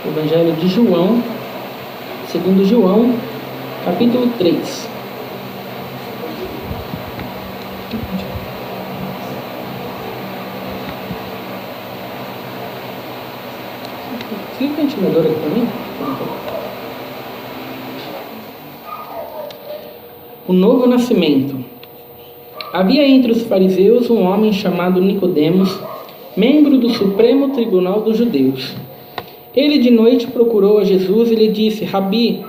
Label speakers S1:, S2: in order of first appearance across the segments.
S1: Evangelho de João, segundo João, capítulo 3. Fica o ventilador aqui para mim. O novo nascimento. Havia entre os fariseus um homem chamado Nicodemos, membro do Supremo Tribunal dos Judeus. Ele de noite procurou a Jesus e lhe disse: Rabi,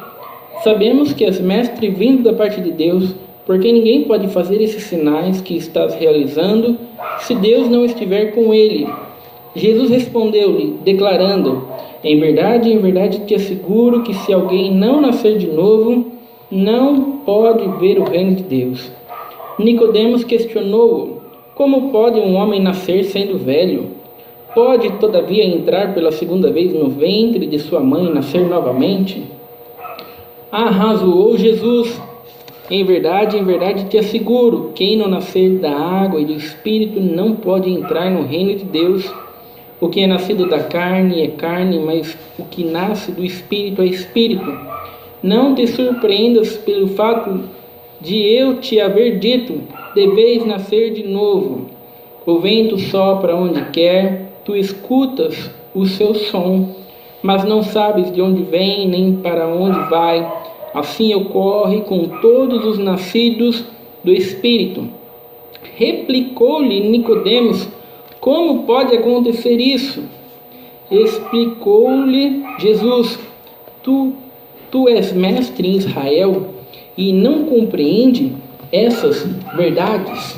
S1: sabemos que és mestre vindo da parte de Deus, porque ninguém pode fazer esses sinais que estás realizando se Deus não estiver com ele. Jesus respondeu-lhe, declarando: em verdade te asseguro que se alguém não nascer de novo, não pode ver o reino de Deus. Nicodemos questionou-o: como pode um homem nascer sendo velho? Pode, todavia, entrar pela segunda vez no ventre de sua mãe e nascer novamente? Arrazoou Jesus: em verdade te asseguro, quem não nascer da água e do Espírito não pode entrar no reino de Deus. O que é nascido da carne é carne, mas o que nasce do Espírito é Espírito. Não te surpreendas pelo fato de eu te haver dito: deveis nascer de novo. O vento sopra onde quer, tu escutas o seu som, mas não sabes de onde vem nem para onde vai. Assim ocorre com todos os nascidos do Espírito. Replicou-lhe Nicodemos: como pode acontecer isso? Explicou-lhe Jesus: Tu és mestre em Israel e não compreende essas verdades?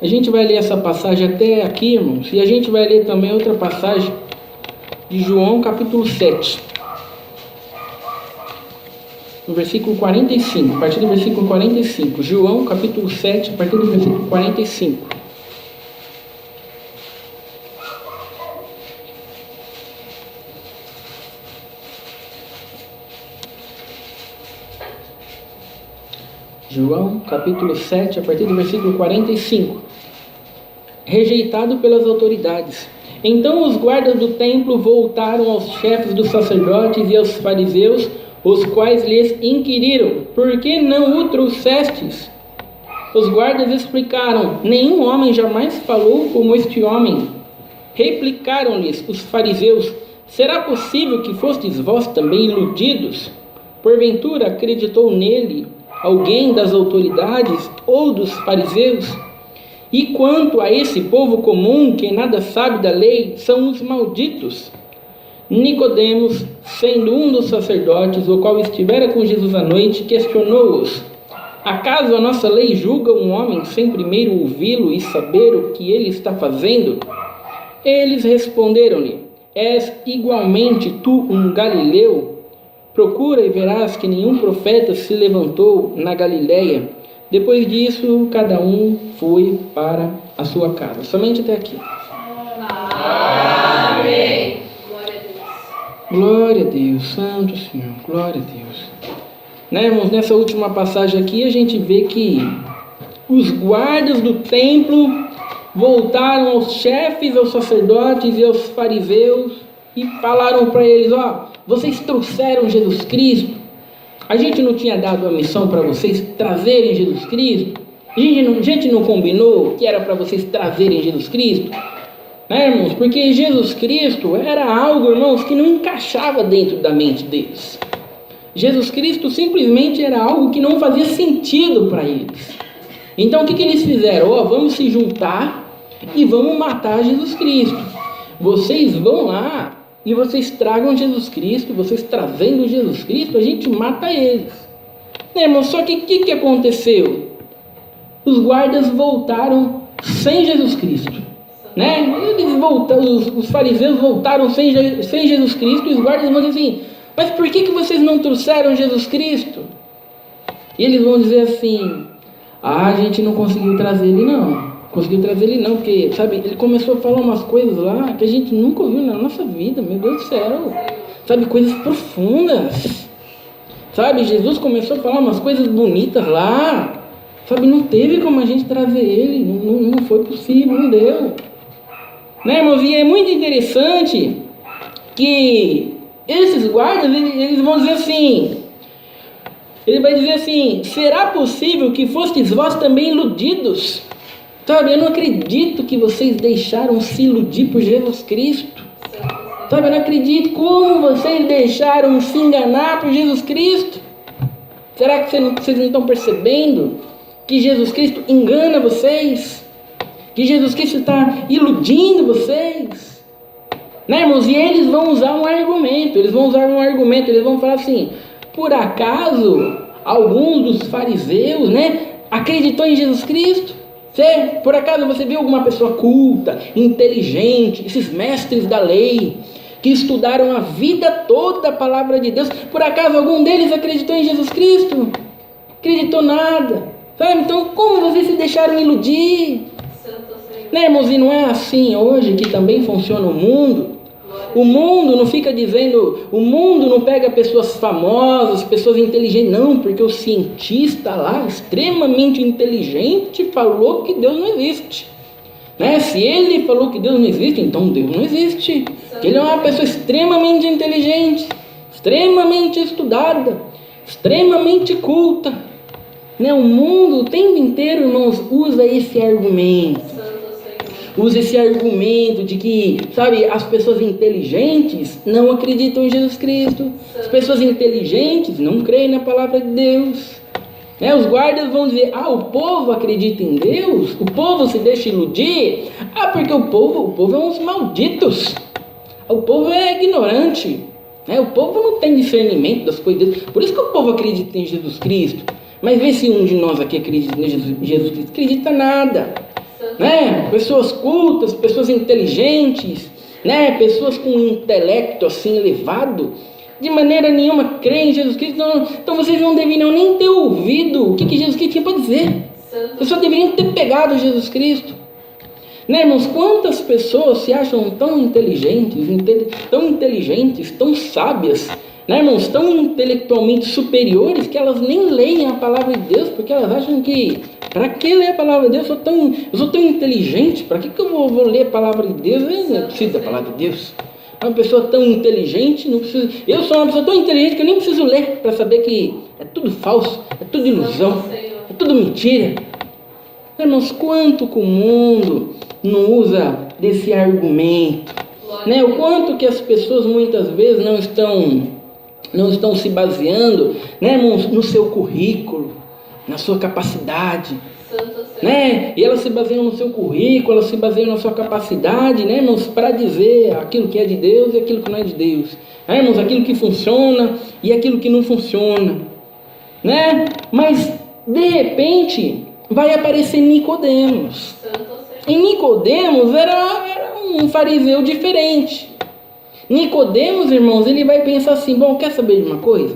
S1: A gente vai ler essa passagem até aqui, irmãos, e a gente vai ler também outra passagem de João, capítulo 7, no versículo 45, a partir do versículo 45. João, capítulo 7, a partir do versículo 45. João, capítulo 7, a partir do versículo 45. Rejeitado pelas autoridades. Então os guardas do templo voltaram aos chefes dos sacerdotes e aos fariseus, os quais lhes inquiriram: por que não o trouxestes? Os guardas explicaram: nenhum homem jamais falou como este homem. Replicaram-lhes os fariseus: será possível que fostes vós também iludidos? Porventura acreditou nele alguém das autoridades ou dos fariseus? E quanto a esse povo comum que nada sabe da lei, são os malditos. Nicodemos, sendo um dos sacerdotes, o qual estivera com Jesus à noite, questionou-os: acaso a nossa lei julga um homem sem primeiro ouvi-lo e saber o que ele está fazendo? Eles responderam-lhe: és igualmente tu um galileu? Procura e verás que nenhum profeta se levantou na Galiléia. Depois disso, cada um foi para a sua casa. Somente até aqui. Amém. Glória a Deus, Santo Senhor, glória a Deus. Né, irmãos, nessa última passagem aqui, a gente vê que os guardas do templo voltaram aos chefes, aos sacerdotes e aos fariseus e falaram para eles: vocês trouxeram Jesus Cristo? A gente não tinha dado a missão para vocês trazerem Jesus Cristo? A gente não combinou que era para vocês trazerem Jesus Cristo? Né, irmãos? Porque Jesus Cristo era algo, irmãos, que não encaixava dentro da mente deles. Jesus Cristo simplesmente era algo que não fazia sentido para eles. Então o que eles fizeram? Vamos se juntar e vamos matar Jesus Cristo. Vocês vão lá e vocês tragam Jesus Cristo, vocês trazendo Jesus Cristo, a gente mata eles. Né, irmão? Só que o que aconteceu? Os guardas voltaram sem Jesus Cristo. Né? Os fariseus voltaram sem Jesus Cristo, e os guardas vão dizer assim: mas por que vocês não trouxeram Jesus Cristo? E eles vão dizer assim: a gente não conseguiu trazer ele não. Porque, sabe, ele começou a falar umas coisas lá que a gente nunca ouviu na nossa vida, meu Deus do céu. Sabe, coisas profundas. Sabe, Jesus começou a falar umas coisas bonitas lá. Sabe, não teve como a gente trazer ele, não foi possível, não deu. Né, irmãos? E é muito interessante que esses guardas, eles vão dizer assim, ele vai dizer assim, será possível que fostes vós também iludidos? Sabe, eu não acredito que vocês deixaram se iludir por Jesus Cristo. Sabe, eu não acredito como vocês deixaram se enganar por Jesus Cristo. Será que vocês não estão percebendo que Jesus Cristo engana vocês? Que Jesus Cristo está iludindo vocês? Né, irmãos? E eles vão usar um argumento, eles vão falar assim, por acaso alguns dos fariseus, né, acreditou em Jesus Cristo? Por acaso você viu alguma pessoa culta, inteligente, esses mestres da lei, que estudaram a vida toda a palavra de Deus, por acaso algum deles acreditou em Jesus Cristo? Acreditou nada, sabe? Então como vocês se deixaram iludir? Né, irmãos? E não é assim hoje que também funciona o mundo? O mundo não fica dizendo, o mundo não pega pessoas famosas, pessoas inteligentes, não, porque o cientista lá, extremamente inteligente, falou que Deus não existe. Né? Se ele falou que Deus não existe, então Deus não existe. Ele é uma pessoa extremamente inteligente, extremamente estudada, extremamente culta. Né? O mundo o tempo inteiro, irmãos, usa esse argumento. Usa esse argumento de que, sabe, as pessoas inteligentes não acreditam em Jesus Cristo. As pessoas inteligentes não creem na palavra de Deus. Né? Os guardas vão dizer, o povo acredita em Deus? O povo se deixa iludir? Porque o povo é uns malditos. O povo é ignorante. Né? O povo não tem discernimento das coisas de Deus. Por isso que o povo acredita em Jesus Cristo. Mas vê se um de nós aqui acredita em Jesus Cristo. Acredita nada. Né? Pessoas cultas, pessoas inteligentes, né? Pessoas com um intelecto assim elevado, de maneira nenhuma creem em Jesus Cristo. Então vocês não deveriam nem ter ouvido o que Jesus Cristo tinha para dizer. Vocês só deveriam ter pegado Jesus Cristo. Né, irmãos? Quantas pessoas se acham tão inteligentes, tão sábias, né, irmãos? Tão intelectualmente superiores que elas nem leem a palavra de Deus, porque elas acham que para que ler a palavra de Deus? Eu sou tão inteligente, para que eu vou ler a palavra de Deus? Eu não preciso da palavra de Deus. Uma pessoa tão inteligente, não precisa. Eu sou uma pessoa tão inteligente que eu nem preciso ler para saber que é tudo falso, é tudo ilusão, é tudo mentira. Irmãos, quanto que o mundo não usa desse argumento, né? O quanto que as pessoas muitas vezes não estão se baseando, né, irmãos, no seu currículo, na sua capacidade, né? E elas se baseiam no seu currículo, elas se baseiam na sua capacidade, né, irmãos, para dizer aquilo que é de Deus e aquilo que não é de Deus, né, irmãos, aquilo que funciona e aquilo que não funciona, né? Mas de repente vai aparecer Nicodemos. E Nicodemos era um fariseu diferente. Nicodemos, irmãos, ele vai pensar assim, bom, quer saber de uma coisa?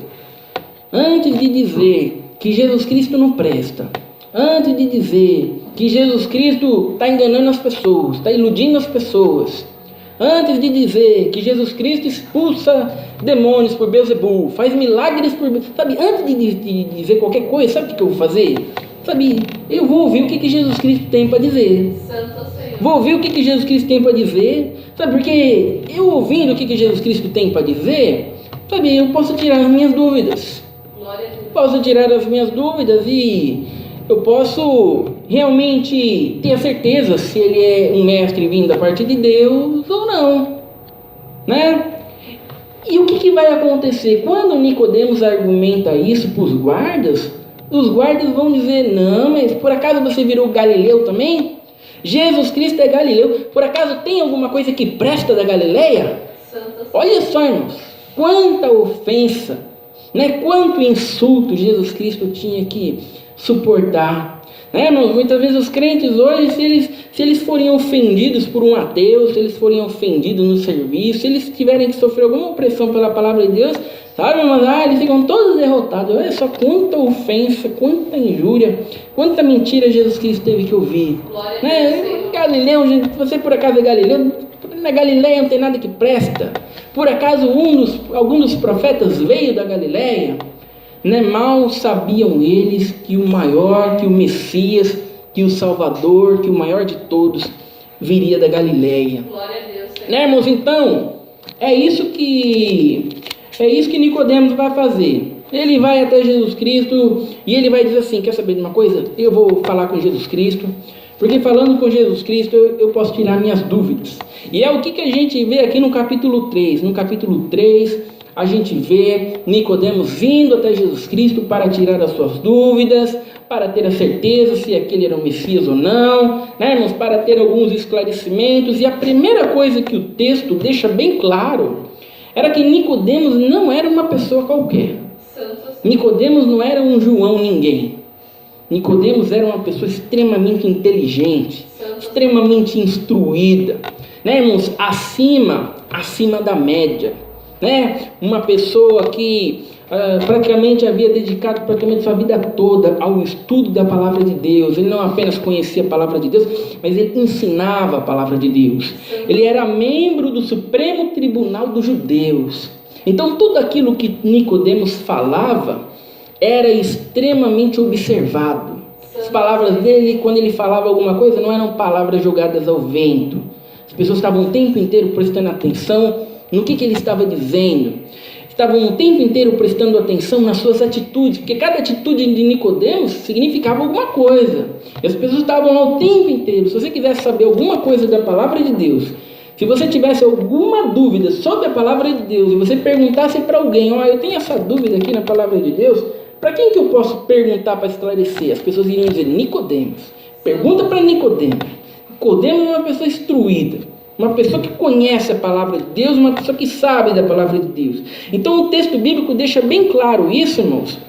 S1: Antes de dizer que Jesus Cristo não presta, antes de dizer que Jesus Cristo está enganando as pessoas, está iludindo as pessoas, antes de dizer que Jesus Cristo expulsa demônios por Beelzebul, faz milagres por... Sabe, antes de dizer qualquer coisa, sabe o que eu vou fazer? Sabe, eu vou ouvir o que Jesus Cristo tem para dizer. Vou ouvir o que Jesus Cristo tem para dizer. Sabe, porque eu ouvindo o que Jesus Cristo tem para dizer, sabe, eu posso tirar as minhas dúvidas. Posso tirar as minhas dúvidas e eu posso realmente ter a certeza se ele é um mestre vindo da parte de Deus ou não, né? E o que vai acontecer? Quando Nicodemos argumenta isso para os guardas vão dizer, não, mas por acaso você virou Galileu também? Jesus Cristo é Galileu, por acaso tem alguma coisa que presta da Galileia? Olha só, irmãos, quanta ofensa, né? Quanto insulto Jesus Cristo tinha que suportar, né, irmãos? Muitas vezes os crentes hoje, se eles forem ofendidos por um ateu, se eles forem ofendidos no serviço, se eles tiverem que sofrer alguma opressão pela palavra de Deus, sabe, irmãos, eles ficam todos derrotados. Olha só quanta ofensa, quanta injúria, quanta mentira Jesus Cristo teve que ouvir, né? Galileu, gente, você por acaso é Galileu? Na Galileia não tem nada que presta. Por acaso algum dos profetas veio da Galileia? Né? Mal sabiam eles que o maior, que o Messias, que o Salvador, que o maior de todos viria da Galileia. Glória a Deus, né, irmãos? Então, É isso que Nicodemos vai fazer. Ele vai até Jesus Cristo e ele vai dizer assim: quer saber de uma coisa? Eu vou falar com Jesus Cristo, porque falando com Jesus Cristo eu posso tirar minhas dúvidas. E é o que a gente vê aqui no capítulo 3. No capítulo 3, a gente vê Nicodemos vindo até Jesus Cristo para tirar as suas dúvidas, para ter a certeza se aquele era o Messias ou não, né, irmãos? Para ter alguns esclarecimentos. E a primeira coisa que o texto deixa bem claro era que Nicodemos não era uma pessoa qualquer. Nicodemos não era um João ninguém. Nicodemos era uma pessoa extremamente inteligente, extremamente instruída, né, irmãos? Acima da média, né? Uma pessoa que praticamente havia dedicado praticamente sua vida toda ao estudo da palavra de Deus. Ele não apenas conhecia a palavra de Deus, mas ele ensinava a palavra de Deus. Ele era membro do Supremo Tribunal dos Judeus. Então tudo aquilo que Nicodemos falava era extremamente observado. As palavras dele, quando ele falava alguma coisa, não eram palavras jogadas ao vento. As pessoas estavam o tempo inteiro prestando atenção no que ele estava dizendo. Estavam o tempo inteiro prestando atenção nas suas atitudes, porque cada atitude de Nicodemos significava alguma coisa. E as pessoas estavam ao tempo inteiro. Se você quisesse saber alguma coisa da palavra de Deus, se você tivesse alguma dúvida sobre a palavra de Deus, e você perguntasse para alguém: eu tenho essa dúvida aqui na palavra de Deus, para quem que eu posso perguntar para esclarecer? As pessoas iriam dizer: Nicodemos. Pergunta para Nicodemos. Nicodemos é uma pessoa instruída, uma pessoa que conhece a palavra de Deus, uma pessoa que sabe da palavra de Deus. Então o texto bíblico deixa bem claro isso, irmãos,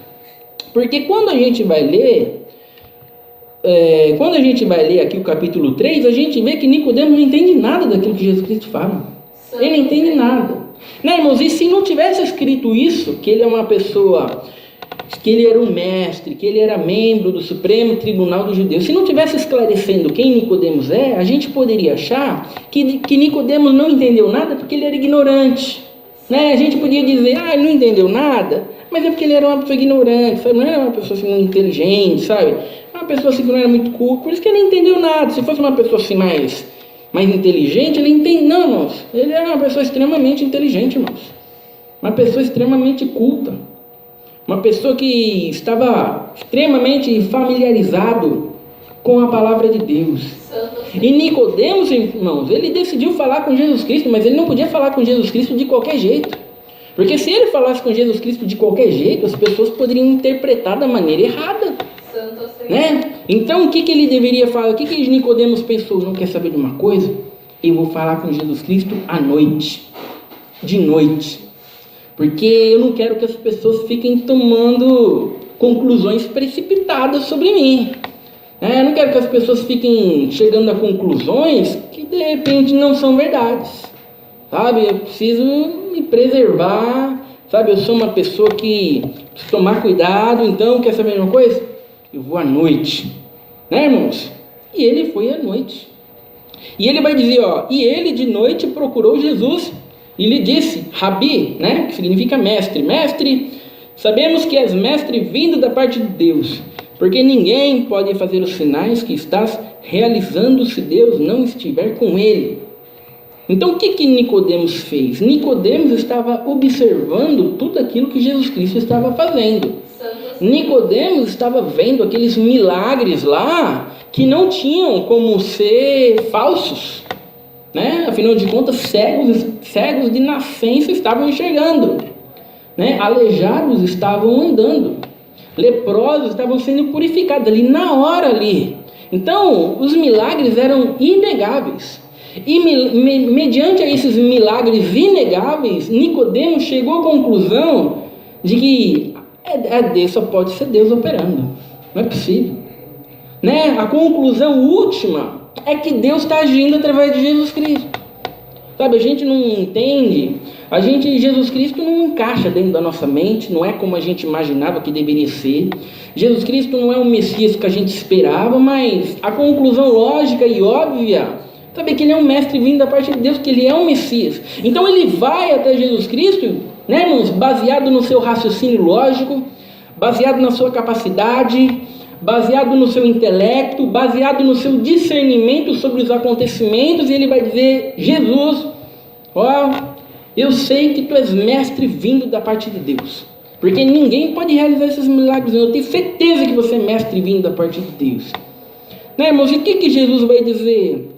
S1: porque quando a gente vai ler aqui o capítulo 3, a gente vê que Nicodemos não entende nada daquilo que Jesus Cristo fala. Ele não entende nada, né, irmãos? E se não tivesse escrito isso, que ele é uma pessoa, que ele era um mestre, que ele era membro do Supremo Tribunal dos Judeus, se não tivesse esclarecendo quem Nicodemos é, a gente poderia achar que Nicodemos não entendeu nada porque ele era ignorante, né? A gente podia dizer: ele não entendeu nada, mas é porque ele era uma pessoa ignorante, sabe? Não era uma pessoa assim, inteligente, sabe? Uma pessoa assim que não era muito culta, por isso que ele não entendeu nada. Se fosse uma pessoa assim mais inteligente, ele entende. Não, irmãos, ele era uma pessoa extremamente inteligente, irmãos. Uma pessoa extremamente culta. Uma pessoa que estava extremamente familiarizado com a palavra de Deus. E Nicodemos, irmãos, ele decidiu falar com Jesus Cristo, mas ele não podia falar com Jesus Cristo de qualquer jeito. Porque se ele falasse com Jesus Cristo de qualquer jeito, as pessoas poderiam interpretar da maneira errada, né? Então o que ele deveria falar? O que Nicodemos pensou? Não quer saber de uma coisa? Eu vou falar com Jesus Cristo à noite, de noite, porque eu não quero que as pessoas fiquem tomando conclusões precipitadas sobre mim. Eu não quero que as pessoas fiquem chegando a conclusões que de repente não são verdades, sabe? Eu preciso me preservar, sabe? Eu sou uma pessoa que preciso tomar cuidado. Então, quer saber de uma coisa? Eu vou à noite, né, irmãos? E ele foi à noite. E ele vai dizer, e ele de noite procurou Jesus e lhe disse: Rabi, né, que significa mestre. Mestre, sabemos que és mestre vindo da parte de Deus, porque ninguém pode fazer os sinais que estás realizando se Deus não estiver com ele. Então o que Nicodemos fez? Nicodemos estava observando tudo aquilo que Jesus Cristo estava fazendo. Nicodemos estava vendo aqueles milagres lá que não tinham como ser falsos, né? Afinal de contas, cegos de nascença estavam enxergando, né? Aleijados estavam andando, leprosos estavam sendo purificados ali na hora ali. Então os milagres eram inegáveis. E mediante esses milagres inegáveis, Nicodemos chegou à conclusão de que Deus, só pode ser Deus operando. Não é possível, né? A conclusão última é que Deus está agindo através de Jesus Cristo. Sabe, a gente não entende, Jesus Cristo não encaixa dentro da nossa mente, não é como a gente imaginava que deveria ser. Jesus Cristo não é o Messias que a gente esperava, mas a conclusão lógica e óbvia, sabe, que ele é um mestre vindo da parte de Deus, que ele é um Messias. Então ele vai até Jesus Cristo, né, irmãos, baseado no seu raciocínio lógico, baseado na sua capacidade, baseado no seu intelecto, baseado no seu discernimento sobre os acontecimentos, e ele vai dizer: Jesus, eu sei que tu és mestre vindo da parte de Deus. Porque ninguém pode realizar esses milagres. Eu tenho certeza que você é mestre vindo da parte de Deus. Né, irmãos? E o que Jesus vai dizer?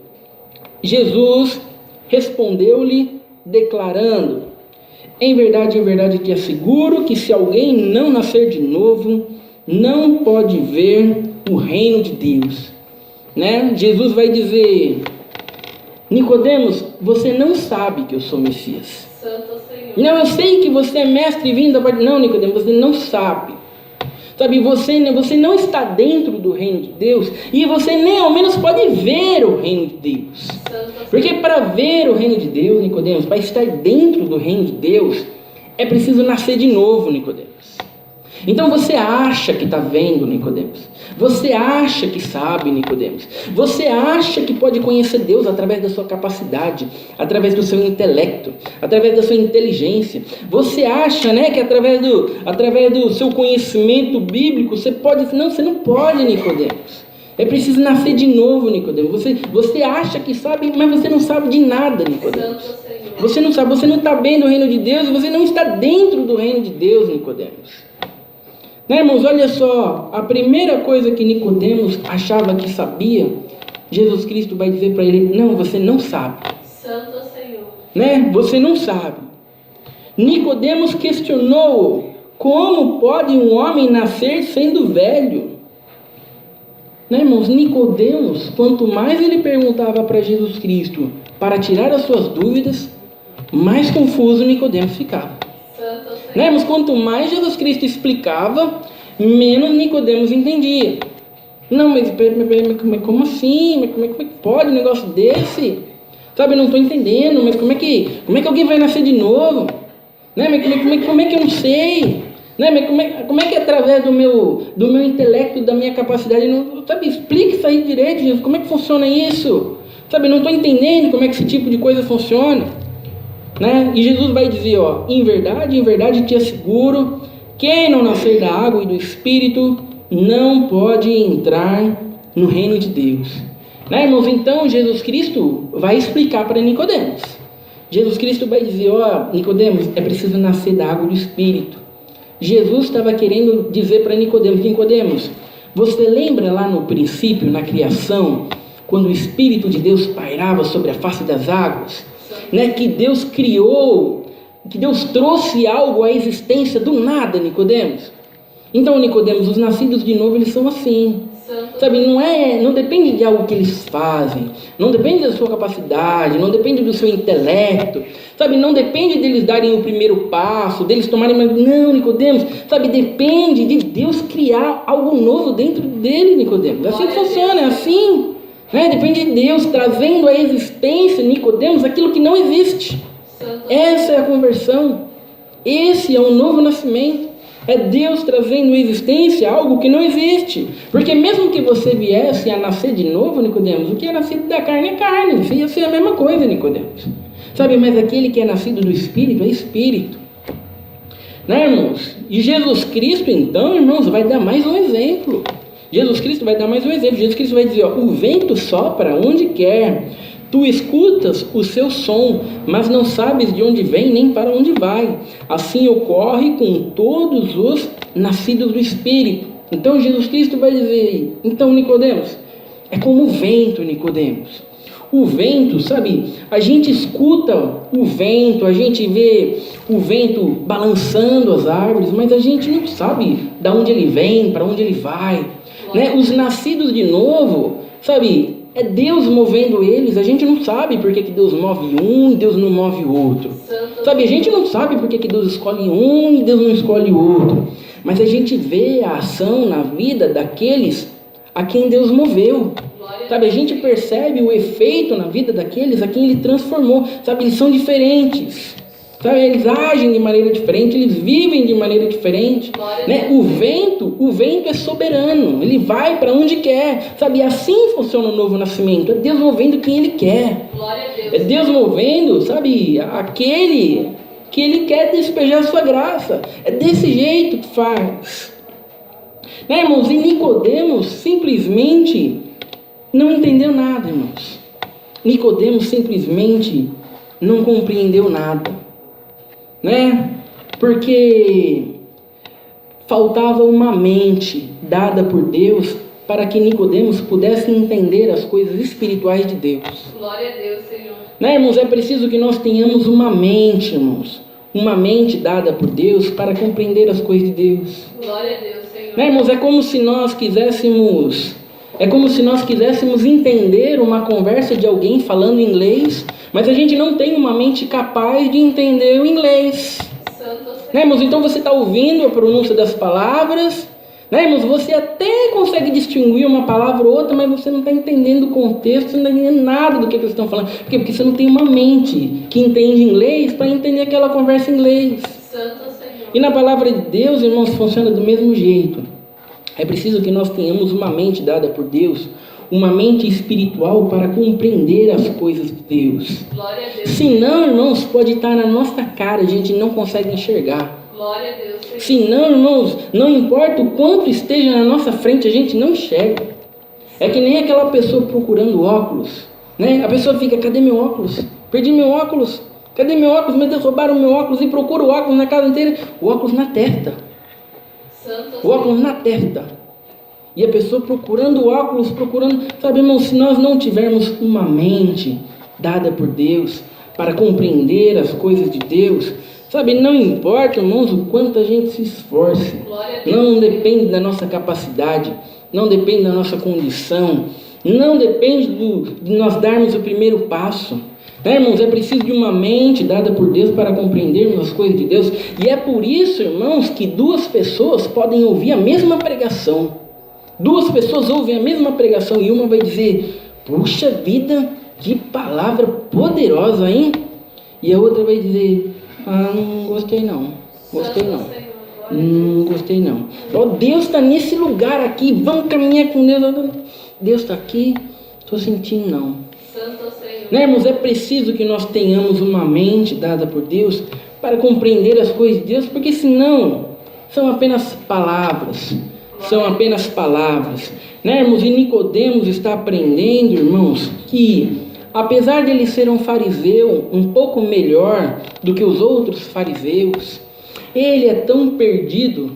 S1: Jesus respondeu-lhe declarando: em verdade te asseguro que se alguém não nascer de novo, não pode ver o reino de Deus. Né? Jesus vai dizer: Nicodemos, você não sabe que eu sou Messias.
S2: Santo Senhor.
S1: Não, eu sei que você é mestre vindo da parte... Não, Nicodemos, você não sabe. Sabe, você não está dentro do reino de Deus e você nem ao menos pode ver o reino de Deus. Porque para ver o reino de Deus, Nicodemos, para estar dentro do reino de Deus, é preciso nascer de novo, Nicodemos. Então você acha que está vendo, Nicodemos. Você acha que sabe, Nicodemos. Você acha que pode conhecer Deus através da sua capacidade, através do seu intelecto, através da sua inteligência. Você acha, né, que através do seu conhecimento bíblico você pode... Não, você não pode, Nicodemos. É preciso nascer de novo, Nicodemos. Você acha que sabe, mas você não sabe de nada, Nicodemos. Você não sabe, você não está bem do reino de Deus, você não está dentro do reino de Deus, Nicodemos. Né, irmãos, olha só, a primeira coisa que Nicodemos achava que sabia, Jesus Cristo vai dizer para ele: não, você não sabe.
S2: Santo Senhor.
S1: Né? Você não sabe. Nicodemos questionou: como pode um homem nascer sendo velho? Né, irmãos, Nicodemos, quanto mais ele perguntava para Jesus Cristo para tirar as suas dúvidas, mais confuso Nicodemos ficava. Né, mas quanto mais Jesus Cristo explicava, menos Nicodemos entendia. Não, mas como assim? Mas como é que pode um negócio desse? Sabe, eu não estou entendendo, mas como é que alguém vai nascer de novo? Né, mas como é que eu não sei? Né, mas como é que através do meu intelecto, da minha capacidade, não, sabe, explique isso aí direito, Jesus, como é que funciona isso? Sabe, eu não estou entendendo como é que esse tipo de coisa funciona. Né? E Jesus vai dizer, ó, em verdade te asseguro, quem não nascer da água e do Espírito não pode entrar no reino de Deus. Né, irmãos? Então Jesus Cristo vai explicar para Nicodemos. Jesus Cristo vai dizer, ó, Nicodemos, é preciso nascer da água e do Espírito. Jesus estava querendo dizer para Nicodemos: Nicodemos, você lembra lá no princípio, na criação, quando o Espírito de Deus pairava sobre a face das águas? Né, que Deus criou, que Deus trouxe algo à existência do nada, Nicodemos. Então, Nicodemos, os nascidos de novo, eles são assim. Sabe, não depende de algo que eles fazem, não depende da sua capacidade, não depende do seu intelecto, sabe, não depende deles darem o primeiro passo, deles tomarem... Não, Nicodemos, sabe, depende de Deus criar algo novo dentro dele, Nicodemos. Assim que funciona, é assim. Né? Depende de Deus trazendo à existência, Nicodemos, aquilo que não existe. Essa é a conversão. Esse é um novo nascimento. É Deus trazendo à existência algo que não existe. Porque mesmo que você viesse a nascer de novo, Nicodemos, o que é nascido da carne é carne. Isso ia ser a mesma coisa, Nicodemos. Sabe, mas aquele que é nascido do Espírito é Espírito. Né, irmãos? E Jesus Cristo, então, irmãos, vai dar mais um exemplo. Jesus Cristo vai dar mais um exemplo. Jesus Cristo vai dizer, ó, o vento sopra onde quer, tu escutas o seu som, mas não sabes de onde vem nem para onde vai. Assim ocorre com todos os nascidos do Espírito. Então Jesus Cristo vai dizer, então, Nicodemos, é como o vento, Nicodemos. O vento, sabe, a gente escuta o vento, a gente vê o vento balançando as árvores, mas a gente não sabe de onde ele vem, para onde ele vai. Né? Os nascidos de novo, sabe, é Deus movendo eles. A gente não sabe por que Deus move um e Deus não move o outro. Sabe, a gente não sabe por que Deus escolhe um e Deus não escolhe o outro. Mas a gente vê a ação na vida daqueles a quem Deus moveu. Sabe, a gente percebe o efeito na vida daqueles a quem Ele transformou. Sabe, eles são diferentes. Sabe, eles agem de maneira diferente, eles vivem de maneira diferente. Né? O vento é soberano, ele vai para onde quer. Sabe, assim funciona o novo nascimento. É Deus movendo quem Ele quer. É Deus movendo, sabe, aquele que Ele quer despejar a sua graça. É desse jeito que faz. Né, irmãos? E Nicodemos simplesmente não entendeu nada, irmãos. Nicodemos simplesmente não compreendeu nada. né? Porque faltava uma mente dada por Deus para que Nicodemos pudesse entender as coisas espirituais de Deus.
S2: Glória a Deus, Senhor.
S1: Né, irmãos? É preciso que nós tenhamos uma mente, irmãos. Uma mente dada por Deus para compreender as coisas de Deus.
S2: Glória a Deus, Senhor.
S1: Né, irmãos? É como se nós quiséssemos entender uma conversa de alguém falando inglês, mas a gente não tem uma mente capaz de entender o inglês.
S2: Santo Senhor.
S1: Né, irmãos? Então você está ouvindo a pronúncia das palavras, né, irmãos? Você até consegue distinguir uma palavra ou outra, mas você não está entendendo o contexto, você não está entendendo nada do que eles estão falando. Por quê? Porque você não tem uma mente que entende inglês para entender aquela conversa em inglês.
S2: Santo Senhor.
S1: E na palavra de Deus, irmãos, funciona do mesmo jeito. É preciso que nós tenhamos uma mente dada por Deus, uma mente espiritual para compreender as coisas de Deus.
S2: Glória a Deus.
S1: Senão, irmãos, pode estar na nossa cara, a gente não consegue enxergar.
S2: Glória a Deus, Senhor.
S1: Senão, irmãos, não importa o quanto esteja na nossa frente, a gente não enxerga. É que nem aquela pessoa procurando óculos, né? A pessoa fica, cadê meu óculos? Perdi meu óculos. Cadê meu óculos? Meu Deus, roubaram meu óculos. E procura o óculos na casa inteira. O óculos na testa.
S2: Santo
S1: O óculos na testa. E a pessoa procurando óculos, sabe, irmãos, se nós não tivermos uma mente dada por Deus para compreender as coisas de Deus, sabe, não importa, irmãos, o quanto a gente se esforce,
S2: Glória a Deus.
S1: não depende da nossa capacidade, não depende da nossa condição, não depende de nós darmos o primeiro passo. Né, irmãos? É preciso de uma mente dada por Deus para compreendermos as coisas de Deus. E é por isso, irmãos, que duas pessoas podem ouvir a mesma pregação. Duas pessoas ouvem a mesma pregação e uma vai dizer, puxa vida, que palavra poderosa, hein? E a outra vai dizer, não gostei não, gostei não. Não gostei não. Oh, Deus está nesse lugar aqui, vamos caminhar com Deus. Deus está aqui, estou sentindo não.
S2: Santo Senhor.
S1: Né, irmãos? É preciso que nós tenhamos uma mente dada por Deus para compreender as coisas de Deus, porque senão são apenas palavras. São apenas palavras. Né, irmãos? E Nicodemos está aprendendo, irmãos, que apesar de ele ser um fariseu um pouco melhor do que os outros fariseus, ele é tão perdido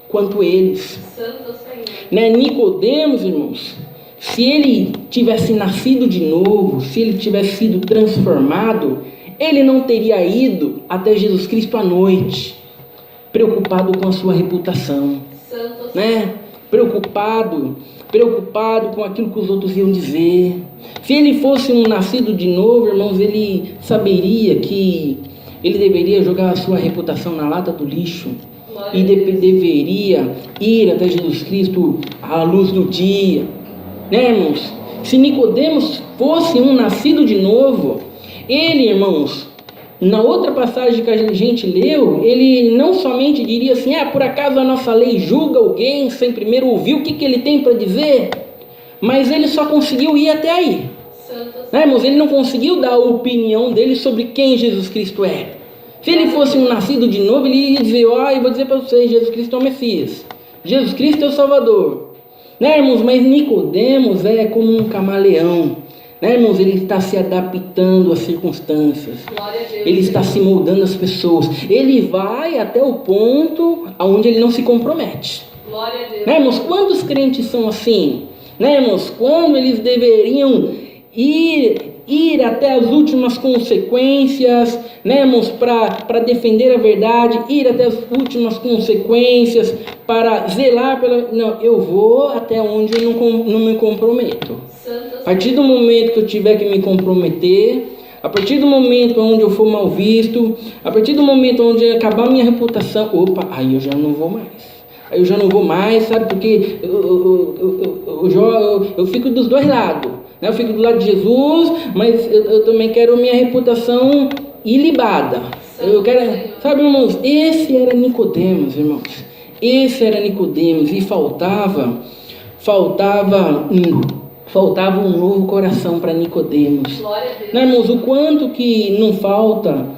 S1: quanto eles.
S2: Santo Senhor.
S1: Né? Nicodemos, irmãos, se ele tivesse nascido de novo, se ele tivesse sido transformado, ele não teria ido até Jesus Cristo à noite, preocupado com a sua reputação,
S2: Santo Senhor.
S1: né? Preocupado com aquilo que os outros iam dizer. Se ele fosse um nascido de novo, irmãos, ele saberia que ele deveria jogar a sua reputação na lata do lixo e deveria ir até Jesus Cristo à luz do dia. Né, irmãos? Se Nicodemos fosse um nascido de novo, ele, irmãos, na outra passagem que a gente leu, ele não somente diria assim, por acaso a nossa lei julga alguém sem primeiro ouvir o que ele tem para dizer, mas ele só conseguiu ir até aí. Né, irmãos? Ele não conseguiu dar a opinião dele sobre quem Jesus Cristo é. Se ele fosse um nascido de novo, ele ia dizer, eu vou dizer para vocês, Jesus Cristo é o Messias, Jesus Cristo é o Salvador. Né, irmãos? Mas Nicodemos é como um camaleão. Né, irmãos? Ele está se adaptando às circunstâncias. Ele está se moldando às pessoas. Ele vai até o ponto onde ele não se compromete.
S2: Glória a Deus.
S1: Né, irmãos? Quantos crentes são assim? Né, irmãos? Quando eles deveriam ir até as últimas consequências, né, irmãos, para defender a verdade, ir até as últimas consequências, para zelar pela... Não, eu vou até onde eu não me comprometo. A partir do momento que eu tiver que me comprometer, a partir do momento onde eu for mal visto, a partir do momento onde acabar minha reputação, aí eu já não vou mais. Aí eu já não vou mais, sabe, porque eu fico dos dois lados. Né? Eu fico do lado de Jesus, mas eu também quero minha reputação ilibada. Eu quero, sabe, irmãos, esse era Nicodemos, irmãos. Esse era Nicodemos e faltava um novo coração para Nicodemos. Né, irmãos, o quanto não falta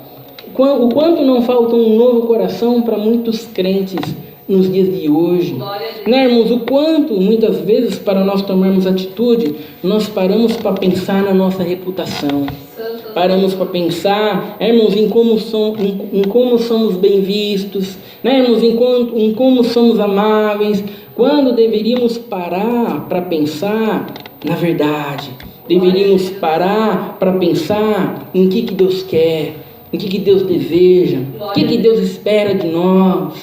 S1: um novo coração para muitos crentes nos dias de hoje.
S2: Glória a Deus.
S1: Né, irmãos, o quanto, muitas vezes, para nós tomarmos atitude, nós paramos para pensar na nossa reputação.
S2: Santo
S1: Paramos para pensar, irmãos, em como somos bem vistos, né, irmãos, em como somos amáveis, quando deveríamos parar para pensar na verdade. Deveríamos parar para pensar em que Deus quer, em que Deus deseja, o que Deus espera de nós.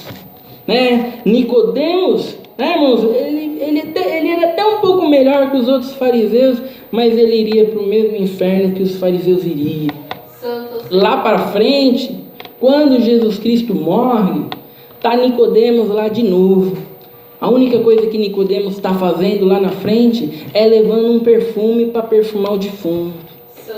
S1: Né? Nicodemos, né, irmãos, ele era até um pouco melhor que os outros fariseus, mas ele iria para o mesmo inferno que os fariseus iriam.
S2: Santo
S1: Lá para frente, quando Jesus Cristo morre, está Nicodemos lá de novo. A única coisa que Nicodemos está fazendo lá na frente é levando um perfume para perfumar o defunto.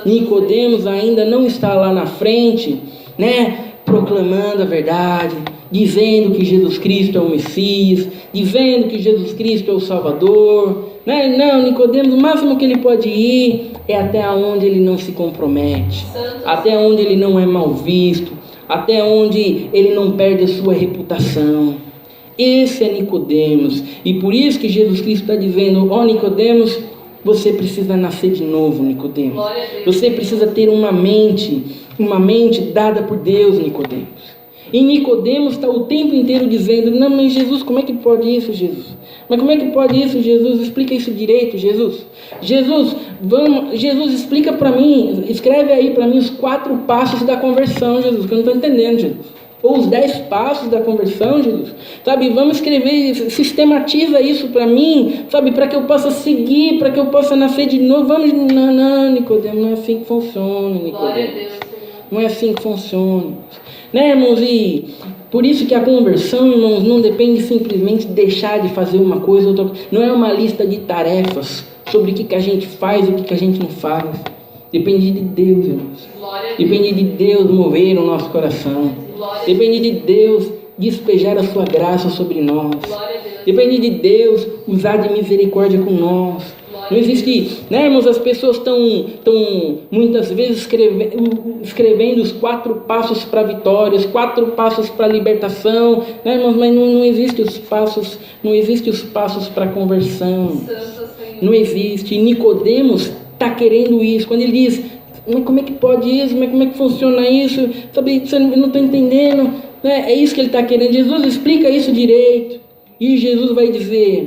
S1: Nicodemos ainda não está lá na frente, né, proclamando a verdade, dizendo que Jesus Cristo é o Messias, dizendo que Jesus Cristo é o Salvador. Né? Não, Nicodemos, o máximo que ele pode ir é até onde ele não se compromete, até onde ele não é mal visto, até onde ele não perde a sua reputação. Esse é Nicodemos, e por isso que Jesus Cristo está dizendo: ó, Nicodemos, você precisa nascer de novo, Nicodemos. Você precisa ter uma mente dada por Deus, Nicodemos. E Nicodemos está o tempo inteiro dizendo: não, mas Jesus, como é que pode isso, Jesus? Mas como é que pode isso, Jesus? Explica isso direito, Jesus. Jesus, explica para mim, escreve aí para mim os 4 passos da conversão, Jesus, que eu não estou entendendo, Jesus. Ou os 10 passos da conversão, Jesus. Sabe, vamos escrever, sistematiza isso para mim, sabe, para que eu possa seguir, para que eu possa nascer de novo. Vamos, não, Nicodemos, não é assim que funciona, Nicodemos.
S2: Glória a Deus.
S1: Não é assim que funciona. Né, irmãos? E por isso que a conversão, irmãos, não depende simplesmente de deixar de fazer uma coisa ou outra coisa. Não é uma lista de tarefas sobre o que a gente faz e o que a gente não faz. Depende de Deus, irmãos. Depende de Deus mover o nosso coração. Depende de Deus despejar a sua graça sobre nós. Depende de Deus usar de misericórdia com nós. Não existe, né, irmãos? As pessoas estão muitas vezes escrevendo os 4 passos para a vitória, os 4 passos para a libertação, né, irmãos? Mas não existe os passos para a conversão. Não existe. Nicodemos está querendo isso. Quando ele diz: mas como é que pode isso? Mas como é que funciona isso? Sabe, eu não estou entendendo. Né? É isso que ele está querendo. Jesus explica isso direito. E Jesus vai dizer: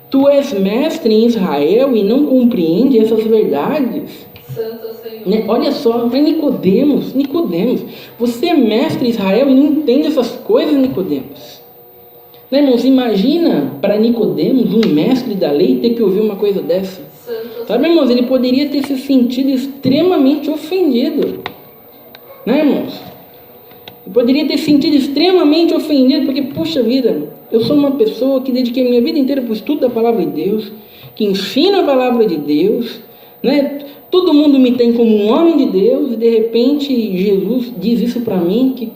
S1: tu és mestre em Israel e não compreende essas verdades?
S2: Santo Senhor.
S1: Né? Olha só, mas Nicodemos, você é mestre em Israel e não entende essas coisas, Nicodemos. Né, irmãos, imagina para Nicodemos, um mestre da lei, ter que ouvir uma coisa dessa. Sabe, irmãos, ele poderia ter se sentido extremamente ofendido. Né, irmãos? Ele poderia ter se sentido extremamente ofendido, porque, puxa vida, eu sou uma pessoa que dediquei a minha vida inteira para o estudo da palavra de Deus, que ensina a palavra de Deus, né? Todo mundo me tem como um homem de Deus, e de repente Jesus diz isso para mim, que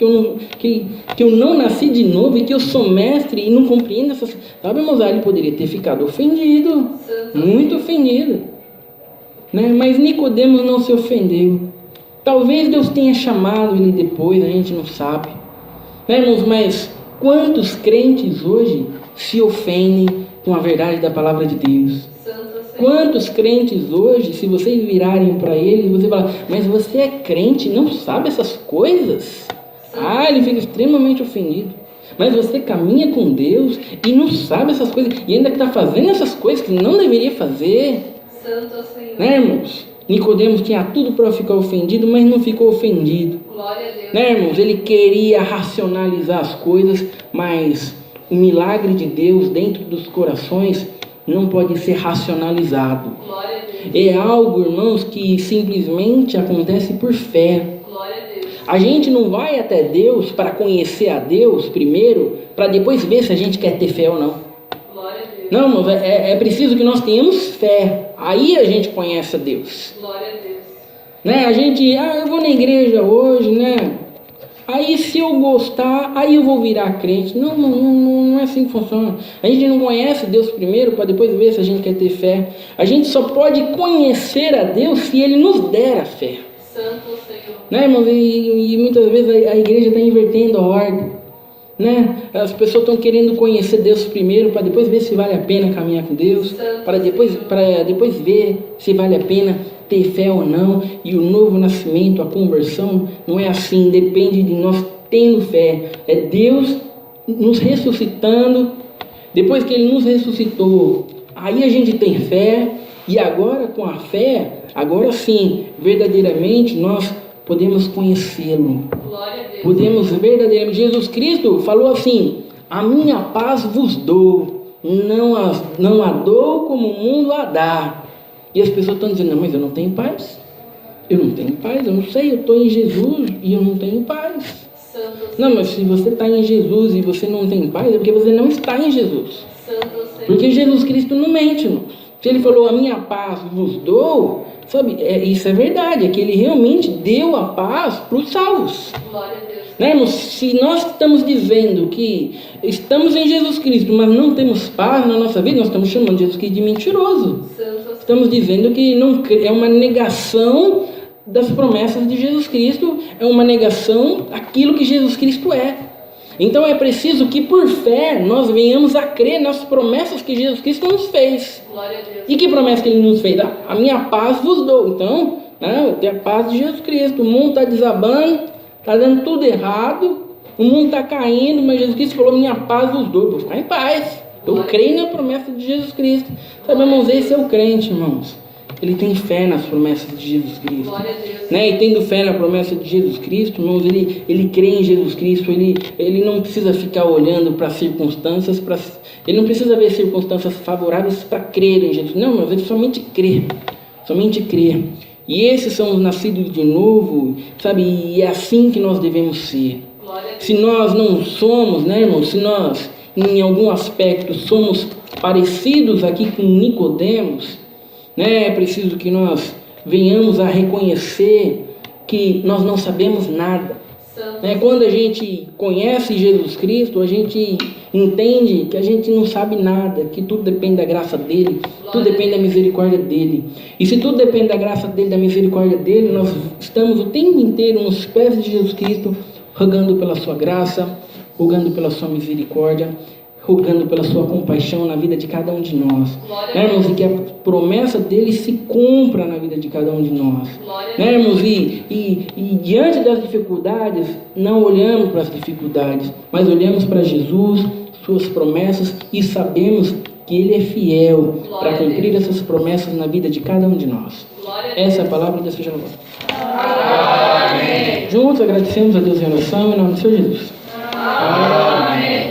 S1: eu não nasci de novo, e que eu sou mestre e não compreendo essas... Sabe, irmãos, ele poderia ter ficado ofendido, muito ofendido, né? Mas Nicodemos não se ofendeu. Talvez Deus tenha chamado ele depois, a gente não sabe, né, irmãos? Mas quantos crentes hoje se ofendem com a verdade da palavra de Deus? Quantos crentes hoje, se vocês virarem para ele, você falar: mas você é crente e não sabe essas coisas? Ele fica extremamente ofendido. Mas você caminha com Deus e não sabe essas coisas, e ainda está fazendo essas coisas que não deveria fazer.
S2: Santo Senhor.
S1: Né, irmãos? Nicodemos tinha tudo para ficar ofendido, mas não ficou ofendido.
S2: Glória a Deus.
S1: Né, irmãos? Ele queria racionalizar as coisas, mas o milagre de Deus dentro dos corações não pode ser racionalizado.
S2: Glória a Deus.
S1: É algo, irmãos, que simplesmente acontece por fé.
S2: Glória a Deus.
S1: A gente não vai até Deus para conhecer a Deus primeiro, para depois ver se a gente quer ter fé ou não.
S2: Glória a Deus.
S1: Não, irmãos, é preciso que nós tenhamos fé. Aí a gente conhece a Deus.
S2: Glória a Deus.
S1: Né? A gente, eu vou na igreja hoje, né? Aí se eu gostar, aí eu vou virar crente. Não é assim que funciona. A gente não conhece Deus primeiro para depois ver se a gente quer ter fé. A gente só pode conhecer a Deus se Ele nos der a fé.
S2: Santo Senhor.
S1: Né, irmãos? E muitas vezes a igreja está invertendo a ordem. Né? As pessoas estão querendo conhecer Deus primeiro para depois ver se vale a pena caminhar com Deus, para depois ver se vale a pena ter fé ou não. E o novo nascimento, a conversão, não é assim, depende de nós tendo fé. É Deus nos ressuscitando. Depois que Ele nos ressuscitou, aí a gente tem fé. E agora com a fé, agora sim, verdadeiramente nós podemos conhecê-lo.
S2: Glória a Deus.
S1: Podemos verdadeiramente. Jesus Cristo falou assim: a minha paz vos dou, não a dou como o mundo a dá. E as pessoas estão dizendo: não, mas eu não tenho paz. Eu não tenho paz, eu não sei, eu estou em Jesus e eu não tenho paz. Não, mas se você está em Jesus e você não tem paz, é porque você não está em Jesus. Porque Jesus Cristo não mente, não. Se Ele falou: a minha paz vos dou, sabe, isso é verdade, é que Ele realmente deu a paz para os salvos.
S2: Glória a Deus.
S1: Né, irmãos? Se nós estamos dizendo que estamos em Jesus Cristo, mas não temos paz na nossa vida, nós estamos chamando Jesus Cristo de mentiroso. Estamos dizendo que não, é uma negação das promessas de Jesus Cristo, é uma negação daquilo que Jesus Cristo é. Então é preciso que por fé nós venhamos a crer nas promessas que Jesus Cristo nos fez.
S2: Glória a Deus.
S1: E que promessa que Ele nos fez? A minha paz vos dou. Então, eu tenho a paz de Jesus Cristo. O mundo está desabando, está dando tudo errado, o mundo está caindo, mas Jesus Cristo falou: minha paz vos dou. Vou ficar em paz. Eu creio na promessa de Jesus Cristo. Sabe, irmãos, esse é o crente, irmãos. Ele tem fé nas promessas de Jesus Cristo.
S2: Glória a Deus.
S1: Né? E tendo fé na promessa de Jesus Cristo, irmãos, ele crê em Jesus Cristo. Ele não precisa ficar olhando para circunstâncias, ele não precisa ver circunstâncias favoráveis para crer em Jesus. Não, irmãos, ele somente crê. Somente crê. E esses são os nascidos de novo, sabe? E é assim que nós devemos ser.
S2: Glória a Deus.
S1: Se nós não somos, né, irmãos? Se nós, em algum aspecto, somos parecidos aqui com Nicodemos, né? É preciso que nós venhamos a reconhecer que nós não sabemos nada. Né? Quando a gente conhece Jesus Cristo, a gente entende que a gente não sabe nada, que tudo depende da graça dele, tudo depende da misericórdia dele. E se tudo depende da graça dele, da misericórdia dele, nós estamos o tempo inteiro nos pés de Jesus Cristo, rogando pela sua graça, rogando pela sua misericórdia, rogando pela sua compaixão na vida de cada um de nós. Né, irmãos? E que a promessa dele se cumpra na vida de cada um de nós. Né, irmãos? E diante das dificuldades, não olhamos para as dificuldades, mas olhamos para Jesus, suas promessas, e sabemos que Ele é fiel para cumprir essas promessas na vida de cada um de nós. Essa é a palavra, Deus seja louvado. Amém. Juntos agradecemos a Deus em oração, em nome do Senhor Jesus. Amém.